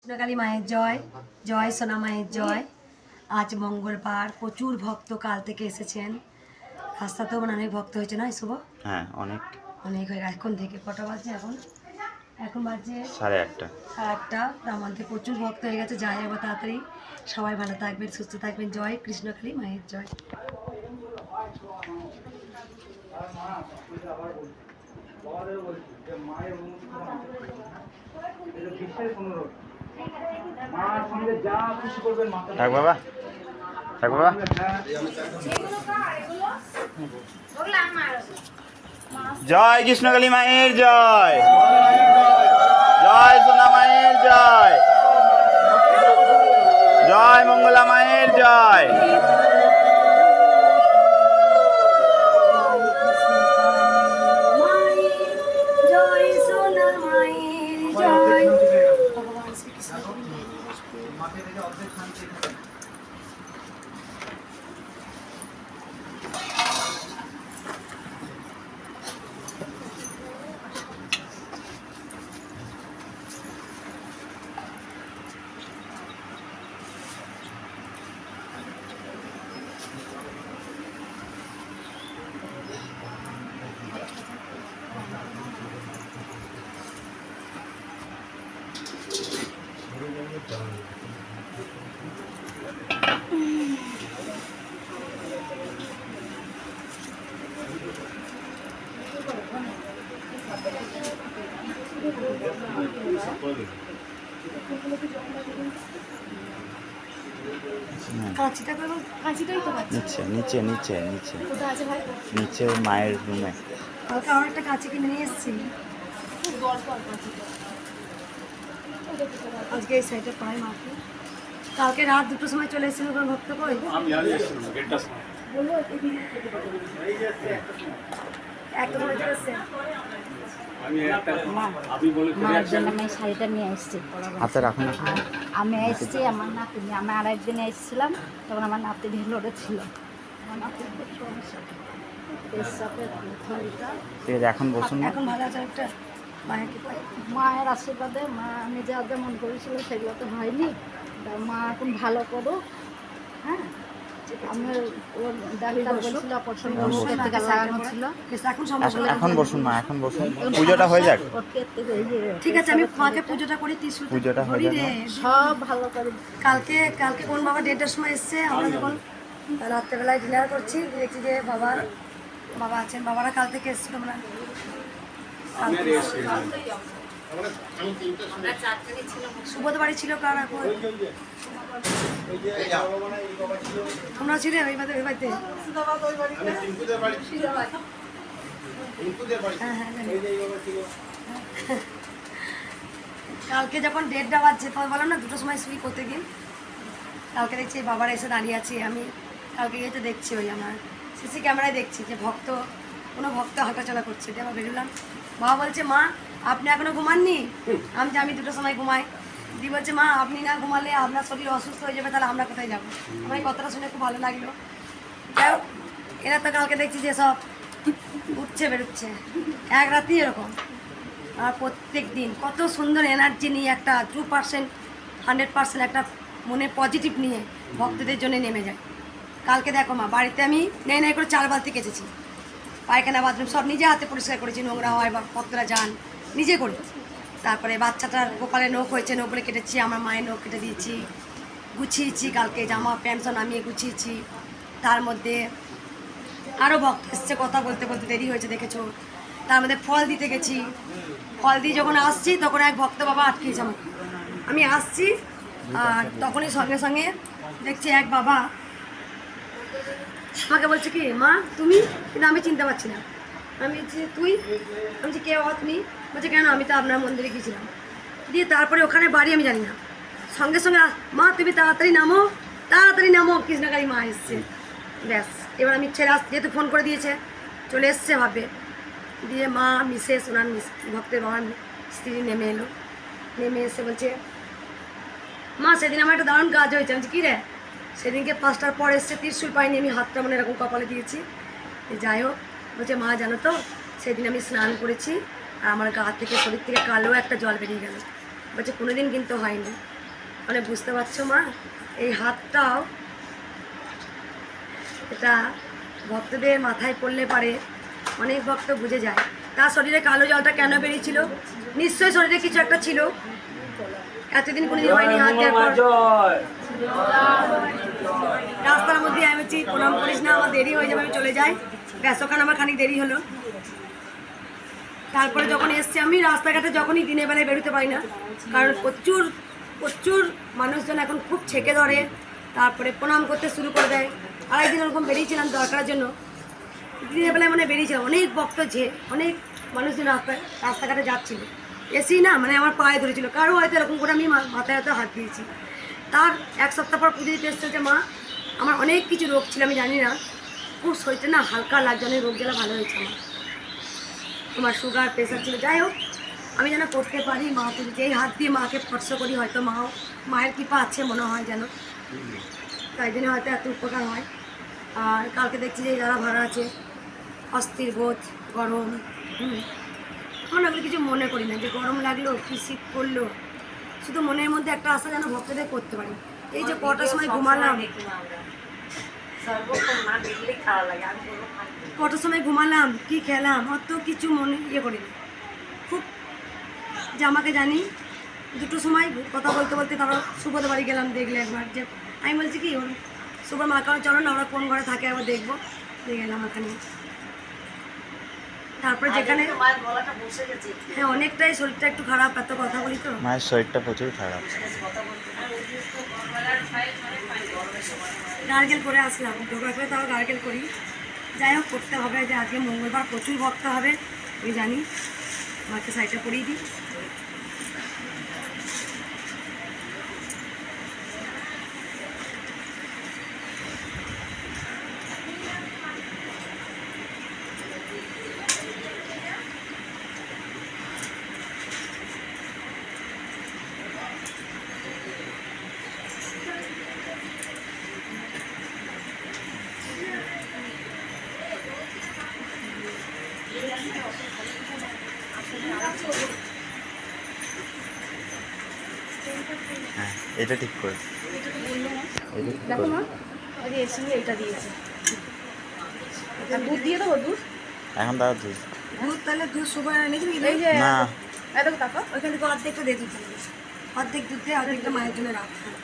কৃষ্ণকালী মায়ের জয়, জয় সোনা মায়ের জয়। আজ মঙ্গলবার, প্রচুর ভক্ত কাল থেকে এসেছেন। রাস্তাতেও অনেক ভক্ত হয়েছে না শুভ? হ্যাঁ, অনেক অনেক হয়ে এখন থেকে কটা বাজছে? এখন বাজছে 8:30। 8টা। তার মধ্যে প্রচুর ভক্ত হয়ে গেছে। যাই যাবো তাড়াতাড়ি। সবাই ভালো থাকবেন, সুস্থ থাকবেন। জয় কৃষ্ণকালী মায়ের জয়। থাক বাবা, থাক বাবা। জয় কৃষ্ণকালী মায়ের জয়, জয় সোনা মায়ের জয়, জয় মঙ্গলা মায়ের জয়। জয় সোনা মায়ের জয়। ভগবান শ্রীকৃষ্ণ নিচে নিচে নিচে নিচে নিচে মায়ের রুমে। কালকে আমার একটা কাঁচি কিনে নিয়ে এসেছি। আজকে এই সাইডে পাই মাকে। কালকে রাত 2টোর সময় চলে এসেছিল কোনো ভক্ত কই? একটা সময় চলে এসছে। মায়ের জন্য আমি শাড়িটা নিয়ে এসেছি। হাতে রাখুন। আমি এসেছি আমার নাতিনি, আমি আরেকদিন এসেছিলাম, তখন আমার নাতি ঢেলোরে ছিল। আমার নাতির খুব সমস্যা, পেশাবের থলিটা। ঠিক আছে, এখন বসুন না। এখন ভালো আছে একটা মায়ের কি পাই? মায়ের আশীর্বাদে মা আমি যা যেমন করেছিল সেগুলো তো হয়নি। তা মা এখন ভালো করো। হ্যাঁ, আমি ওর ডাক্তার বলছিল অপারেশন করতে থেকে লাগানো ছিল। এখন সমস্যা নেই। এখন বসুন মা, এখন বসুন। পুজোটা হয়ে যাক। ওর পেট থেকে এই যে ঠিক আছে, আমি মাকে পুজোটা করি। ত্রিশূল পুজোটা হয়ে করি যাক। রে। সব ভালো করে। কালকে কোন বাবা 1:30টার সময় এসছে। আমরা যখন রাত্রেবেলায় ডিনার করছি, দেখছি যে বাবা আছেন। বাবারা কাল থেকে এসছিল। আমরা সুবোধ বাড়ি ছিল। কার এখন তোমরা ছিলে ওই বাড়িতে? হ্যাঁ হ্যাঁ, কালকে যখন 1:30টা বাজছে তখন বললাম না 2টোর সময় শুই করতে গিয়ে। কালকে দেখছি বাবারা এসে দাঁড়িয়ে আছি। আমি কালকে গিয়ে তো দেখছি ওই আমার সিসি ক্যামেরায় দেখছি যে কোনো ভক্ত হাঁটাচলা করছে। দিয়ে আবার বেরোলাম। বাবা বলছে, মা আপনি এখনো ঘুমাননি? আমি 2টোর সময় ঘুমাই। দি বলছে, মা আপনি না ঘুমালে আপনার শরীর অসুস্থ হয়ে যাবে, তাহলে আমরা কোথায় যাবো? আমার এই কথাটা শুনে খুব ভালো লাগলো। যাই হোক, এরা তো কালকে দেখছি যে সব উঠছে বেরোচ্ছে এক রাতেই এরকম। আর প্রত্যেক দিন কত সুন্দর এনার্জি নিয়ে একটা 2% 100% একটা মনে পজিটিভ নিয়ে ভক্তদের জন্য নেমে যায়। কালকে দেখো মা, বাড়িতে আমি নেই করে 4 বালতি কেচেছি। পায়খানা বাথরুম সব নিজে হাতে পরিষ্কার করেছি। নোংরা হয় বা ভক্তরা যান, নিজে করি। তারপরে বাচ্চাটার কপালে নখ হয়েছে, নখগুলো কেটেছি। আমার মায়ের নখ কেটে দিয়েছি, গুছিয়েছি। কালকে জামা প্যান্ট সব নামিয়ে গুছিয়েছি। তার মধ্যে আরও ভক্ত এসছে, কথা বলতে বলতে দেরি হয়েছে দেখেছো। তার মধ্যে ফল দিতে গেছি। ফল দিয়ে যখন আসছি তখন এক ভক্ত বাবা আটকেছে আমাকে। আমি আসছি আর তখনই সঙ্গে সঙ্গে দেখছি এক বাবা আমাকে বলছে, কি মা তুমি? কিন্তু আমি চিনতে পারছি না। আমি বলছি তুই? আমি বলছি কে বাবা তুমি? বলছে কেন, আমি তো আপনার মন্দিরে গিয়েছিলাম। দিয়ে তারপরে ওখানে বাড়ি আমি জানি না। সঙ্গে সঙ্গে মা তুমি তাড়াতাড়ি নামো, কৃষ্ণকালী মা এসছে। ব্যাস, এবার আমি ছেড়ে যেহেতু ফোন করে দিয়েছে, চলে এসছে ভাবে। দিয়ে মা মিসেস ওনার ভক্তের বাবার স্ত্রী নেমে এলো। নেমে এসে বলছে, মা সেদিন আমার একটা দারুণ কাজ হয়েছে। আমি বলছি কী রে? সেদিনকে 5টার পর এসছে, ত্রিশূল পাইনি, আমি হাতটা মনে এরকম কপালে দিয়েছি। যাই হোক, বলছে মা জানো তো সেদিন আমি স্নান করেছি আর আমার গা থেকে শরীর থেকে কালো একটা জল বেরিয়ে গেল। বলছে কোনোদিন কিন্তু হয়নি। মানে বুঝতে পারছো মা, এই হাতটাও এটা ভক্তদের মাথায় পড়লে পারে অনেক ভক্ত বুঝে যায়। তার শরীরে কালো জলটা কেন বেরিয়েছিল? নিশ্চয়ই শরীরে কিছু একটা ছিল, এতদিন কোনোদিন হয়নি। হাত দেওয়ার পর রাস্তার মধ্যে আমি বলছি প্রণাম করিস না, আমার দেরি হয়ে যাবে, আমি চলে যাই। ব্যাস ওখানে আমার খানিক দেরি হলো। তারপরে যখন এসছি আমি রাস্তাঘাটে, যখনই দিনের বেলায় বেরোতে পারি না, কারণ প্রচুর প্রচুর মানুষজন এখন খুব ছেঁকে ধরে, তারপরে প্রণাম করতে শুরু করে দেয়। আরেকদিন ওরকম বেরিয়েছিলাম দরকারের জন্য, দিনের বেলায় মানে বেরিয়েছিলাম, অনেক ভক্ত অনেক মানুষজন রাস্তাঘাটে যাচ্ছিল, এসেই না মানে আমার পায়ে ধরেছিল, কারো হয়তো এরকম করে আমি মাথায় হয়তো হাত দিয়েছি। তার এক সপ্তাহ পর পুজো দিতে এসছে যে মা আমার অনেক কিছু রোগ ছিল, আমি জানি না, খুব শরীরটা না হালকা লাগছে, অনেক রোগ জ্বালা ভালো হয়েছে আমার, তোমার সুগার প্রেশার ছিল, যাই হোক আমি যেন করতে পারি মা পুজো, যেই হাত দিয়ে মাকে স্পর্শ করি হয়তো মায়ের কৃপা আছে মনে হয় যেন, তাই জন্য হয়তো এত উপকার হয়। আর কালকে দেখছি যে যারা ভাড়া আছে অস্থির বোধ, গরম, আমরা ওগুলো কিছু মনে করি না, যে গরম লাগলো কি শীত পড়লো, শুধু মনের মধ্যে একটা আশা যেন ভক্তদের করতে পারি। এই যে কটার সময় ঘুমালাম, কটার সময় ঘুমালাম, কি খেলাম, অত কিছু মনে করি না, খুব যে আমাকে জানি 2টোর সময় কথা বলতে বলতে তারপর সুবোধ বাড়ি গেলাম, দেখলে একবার যে আমি বলছি কি ওর সুবোধ মা কারণ চলো না ওরা কোন ঘরে থাকে একবার দেখবো, দিয়ে গেলাম ওখানে। তারপরে যেখানে হ্যাঁ অনেকটাই শরীরটা একটু খারাপ, এত কথা বলি তো, মায়ের শরীরটা প্রচুর খারাপ। গার্গেল করে আসলাম, ঢোকার করে তাও গার্গেল করি, যাই হোক করতে হবে, যে আজকে মঙ্গলবার প্রচুর ভক্ত হবে আমি জানি, মাকে সাইডটা পরিয়ে দিই। হ্যাঁ এটা ঠিক করে, এটা ঠিক দেখো করে। মা, ওই যে এর সঙ্গে এটা দিয়েছে, আর দুধ দিয়ে দেবো, দুধ এখন দাদা দুধ দুধ তাহলে দুধ সুগার এনেছি এই যে না, এত টাকা ওইখান থেকে অর্ধেকটা দিয়ে দিতে হবে, অর্ধেক দুধ দিয়ে অর্ধেকটা মায়ের জন্য রাখতে হবে।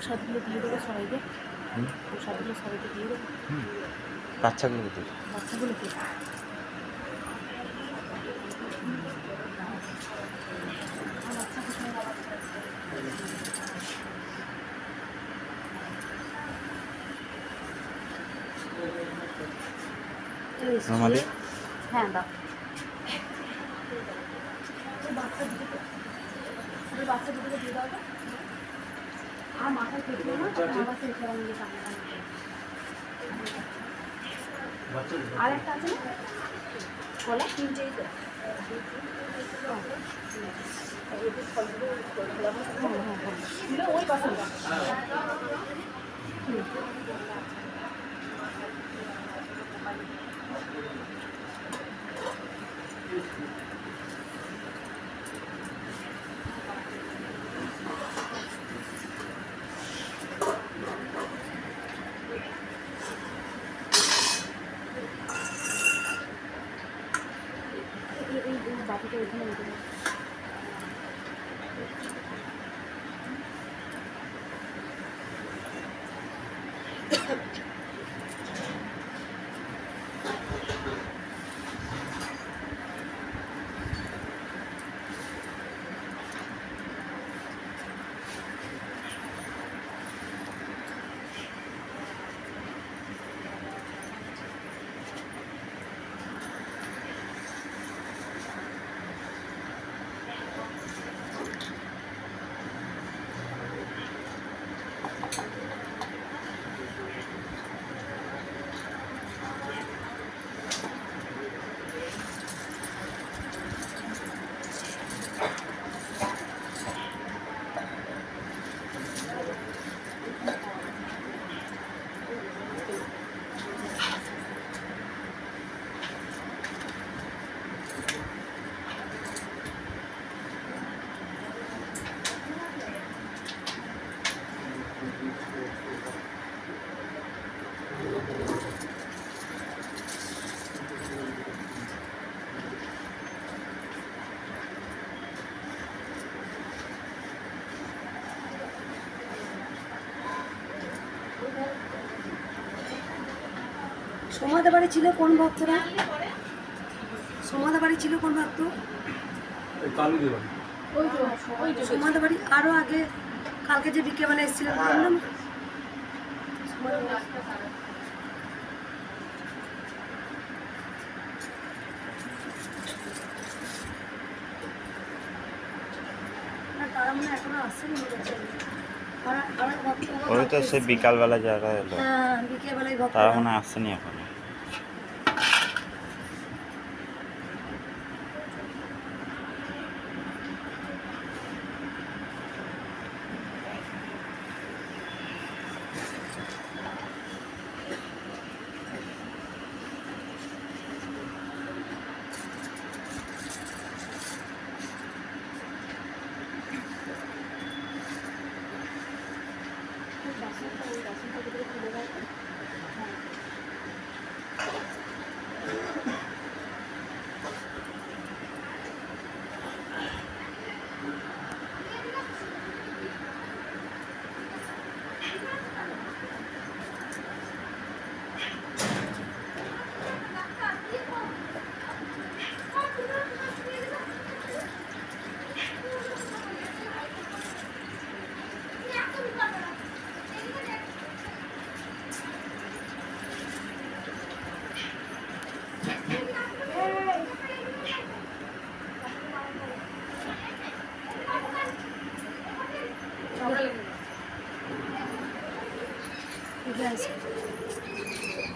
প্রসাদগুলো দিয়ে দেবো সবাইকে, প্রসাদগুলো সবাইকে দিয়ে দেবো, বাচ্চাগুলো দুধ বাচ্চাগুলোকে আমাদের হ্যাঁ দাও, বাচ্চা দুটোকে দিয়ে দাও, আর মাথায় খেতে না, আবার সেই খেলা নিয়ে আর একটা আছে না কলা, তিনটেই তো ওই পাশে বাটিটা ওইখানে রেখে দাও। সমাধা বাড়ি ছিল কোন ভক্তরা? সমাধা বাড়ি ছিল কোন ভক্ত? সমাধা বাড়ি আরো আগে কালকে যে বিকেলবেলা এসেছিলেন তার নাম? না, তারা মনে হয় এখনো আসেনি মনে হচ্ছে। আর ভক্ত ওই তো সে বিকালবেলা যারা এলো হ্যাঁ বিকেলবেলায় ভক্ত তারা মনে হয় আসছেনি এখন।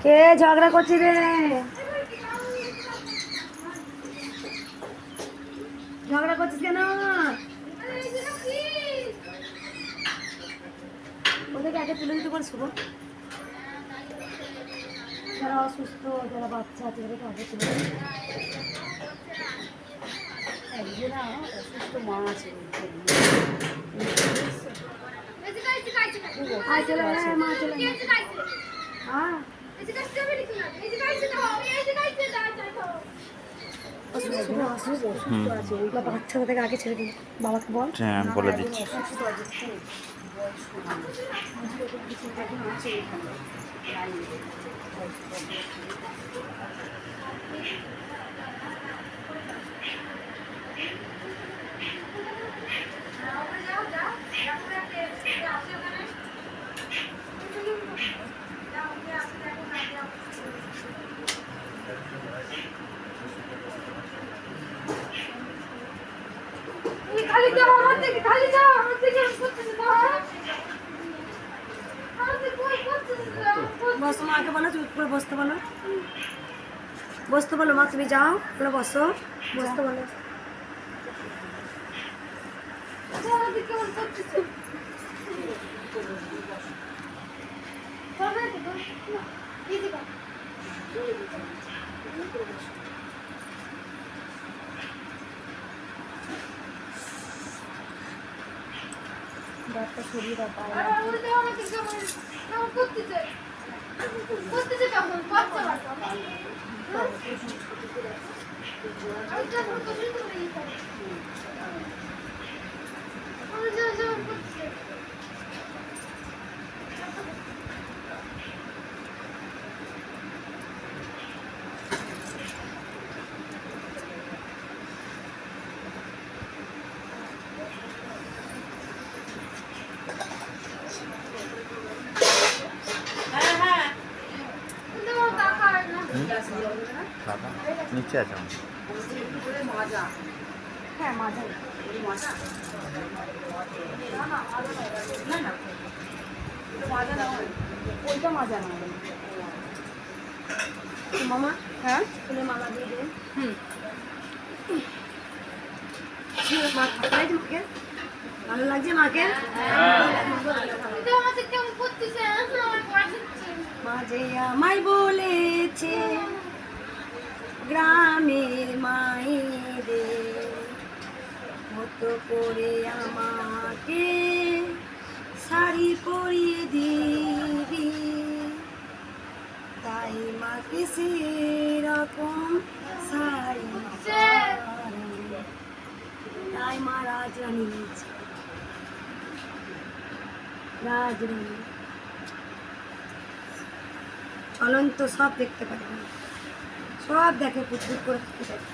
কে ঝগড়া করছি রে? ঝগড়া করছিস কেন? ওদেরকে আগে তুলে দিতে পারছো গো। যারা অসুস্থ, যারা বাচ্চা আছে তাদেরকে আগে তুলে দিতে। একজনা অসুস্থ মা আছে। আয় চলে আয়, মা চলে আয়। হ্যাঁ বাচ্চাটা থেকে আগে ছেড়ে দিন, বাবাকে বল। হ্যাঁ বলে দিচ্ছি। খালি যাও আমার থেকে, খালি যাও আমার থেকে, করতেছে না আমার থেকে কই করতেছে না। বসো, মাকে বলো চুপ করে বসতে বলো। বসতে বলো মা, তুমি যাও বলো বসো, বসতে বলো। আমার থেকে কেমন করতেছে করবে তো কি দিবা ডাক্তার শরীর আর পায় আর ওর দেওয়া আমাকে কেমন কেমন করতেছে কেমন বাচ্চা বাচ্চা আমি তো এখন কষ্ট করে এই করে আমি যা যা করতেছে বাবা নিচে আছে আমার। হ্যাঁ মাজা ওইটা মাজা না মামা হ্যাঁ ফুলে মালা দিয়ে দেন। হুম মা ঠাকুর আছে মাকে? ভালো লাগছে মাকে? মা যে আমায় বলেছে গ্রামের মায়েদের মতো করে আমাকে শাড়ি পরিয়ে দিবি, তাই মাকে সেরকম শাড়ি পরাবো। তাই মা রাজরানী হয়েছে, রাজরানী চলন্ত সব দেখতে পারে, সব দেখে পুচপুচ করে দেখতে পারে।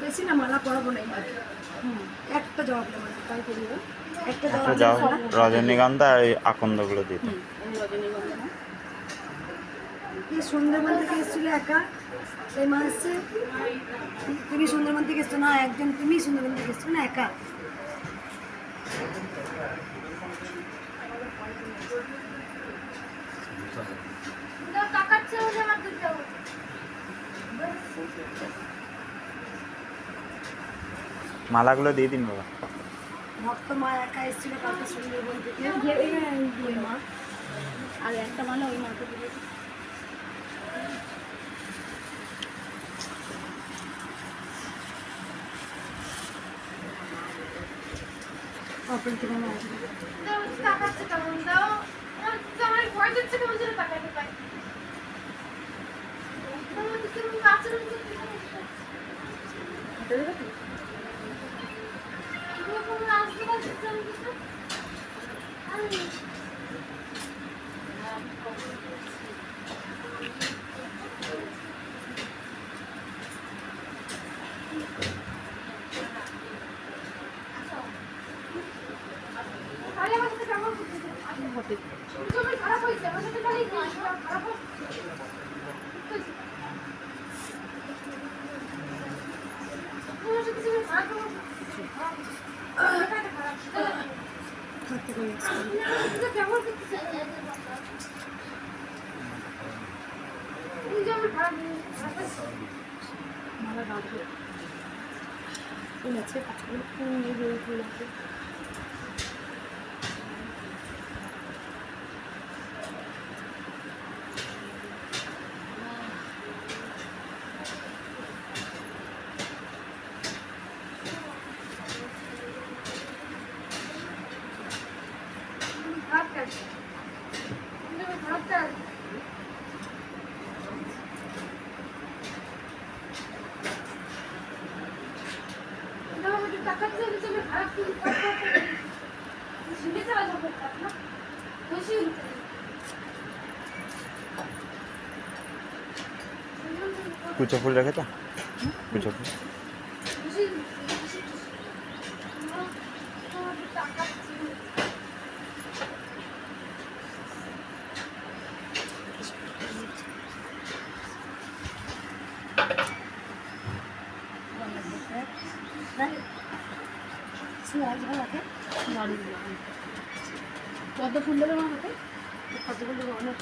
বেশি না মালা পরাবো না এবার, একটা জবাব দেবো না, তাই করি একটা একটা জবাব যাও দেবো না। রজনীগন্ধা আর এই আকন্দগুলো দিতে। রজনীগন্ধা না কি সুন্দরবন থেকে এসেছিল একা, সেই মা এসছে। তুমি সুন্দরবন থেকে এসছো না, একজন তুমি সুন্দরবন থেকে এসছো না একা। মালাগুলো দিয়ে দিন বাবা। ভক্ত মা একা এসেছিল কালকে সুন্দরবন থেকে। ওই মা আর একটা মানে ওই মাকে দিলে অপর থেকে মা আসবে। থাকতে করে মালা গাঁথবে। ফুল আছে, ফুল ফুল আছে। কুচো ফুল রেখেছো? কুচো ফুল কত ফুল দেবে আমার হাতে? কতগুলো অনেক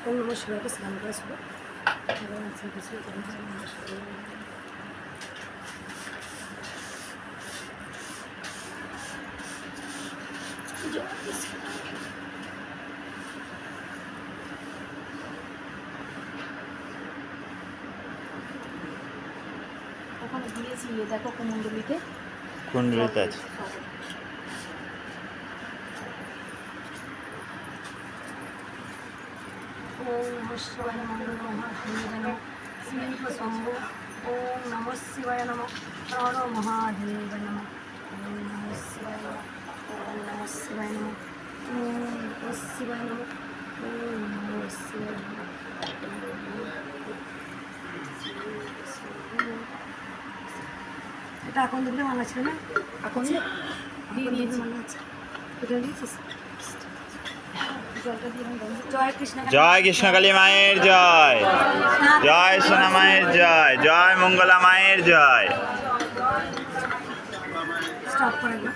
ওম নমঃ শিবায়কে স্নান করে শুভ ভগবান শ্রীকৃষ্ণ ওখানে দিয়েছি দেখো কুমণ্ডলিতে কুণ্ডলিতে আছে। ওম নমঃ শিবায় নমঃ মহাদেব নমঃ শিব শম্ভু ওম নমঃ শিবায় নমঃ হর মহাদেব নমঃ ওম নমঃ শিবায় নমঃ ওম নমঃ শিবায় নমঃ ওম নমঃ শিবায় নমঃ ওম নমঃ শিবায় নমঃ। এটা এখন দেখলে মানা ছিল না? এখন দিয়ে এখন দিয়েছি। দেখলে মানা আছে। এটা দিয়েছিস? জলটা দিয়ে আমি বন্ধ করি। জয় কৃষ্ণ। জয় কৃষ্ণকালী মায়ের জয়, জয় সোনা মায়ের জয়, জয় মঙ্গলা মায়ের জয়। স্টপ করে দিই।